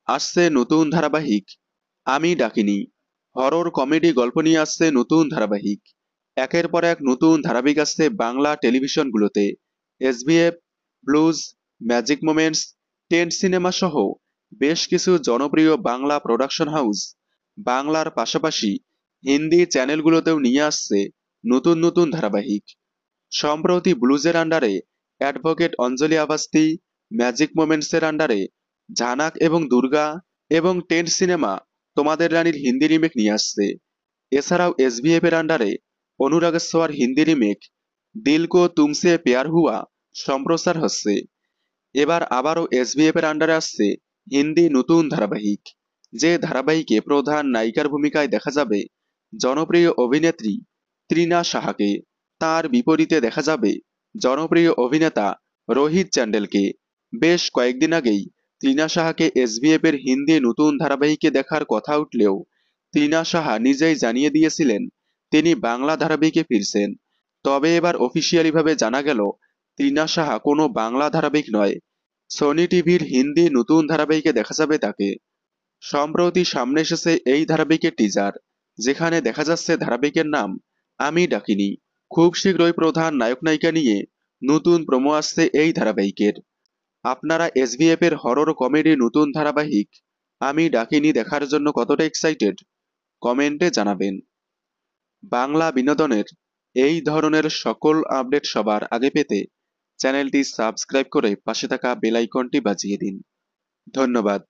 আসছে নতুন ধারাবাহিক আমি ডাকিনি। হরর কমেডি গল্প নিয়ে আসছে নতুন ধারাবাহিক। একের পর এক নতুন ধারাবাহিক আসছে বাংলা টেলিভিশনগুলোতে। SBF, Blues, Magic Moments, Tent Cinema সহ বেশ কিছু জনপ্রিয় বাংলা প্রোডাকশন হাউস বাংলার পাশাপাশি হিন্দি চ্যানেলগুলোতেও নিয়ে আসছে নতুন নতুন ধারাবাহিক। সম্প্রতি ব্লুজের আন্ডারে অ্যাডভোকেট অঞ্জলি আভাস্তি, ম্যাজিক মোমেন্টসের আন্ডারে ঝানাক এবং দুর্গা, এবং টেন্ট সিনেমা তোমাদের রানীর হিন্দি রিমেক নিয়ে আসছে। এছাড়াও এসবিএফ এর আন্ডারে অনুরাগ সোয়ার হিন্দি রিমেক দিল কো তুমসে প্যার হুয়া সম্প্রচার হচ্ছে। এবার আবারও এসবিএফ এর আন্ডারে আসছে হিন্দি নতুন ধারাবাহিক, যে ধারাবাহিকে প্রধান নায়িকার ভূমিকায় দেখা যাবে জনপ্রিয় অভিনেত্রী তৃণা সাহাকে। তার বিপরীতে দেখা যাবে জনপ্রিয় অভিনেতা রোহিত চ্যান্ডেলকে। বেশ কয়েকদিন আগেই তৃণা সাহাকে এসবিএফ এর হিন্দি নতুন ধারাবাহিকে দেখার কথা উঠলেও তৃণা সাহা নিজেই জানিয়ে দিয়েছিলেন তিনি বাংলা ধারাবাহিকে ফিরছেন। তবে এবার অফিসিয়ালিভাবে জানা গেল তৃণা সাহা কোনো বাংলা ধারাবাহিক নয়, সোনি টিভির হিন্দি নতুন ধারাবাহিকে দেখা যাবে তাকে। সম্প্রতি সামনে এসেছে এই ধারাবাহিকের টিজার, যেখানে দেখা যাচ্ছে ধারাবাহিকের নাম আমি ডাকিনি। খুব শীঘ্রই প্রধান নায়ক নায়িকা নিয়ে নতুন প্রোমো আসছে এই ধারাবাহিকের। আপনারা এসবিএফ এর হরর কমেডি নতুন ধারাবাহিক আমি ডাকিনি দেখার জন্য কতটা এক্সাইটেড কমেন্টে জানাবেন। বাংলা বিনোদনের এই ধরনের সকল আপডেট সবার আগে পেতে চ্যানেলটি সাবস্ক্রাইব করে পাশে থাকা বেল আইকনটি বাজিয়ে দিন। ধন্যবাদ।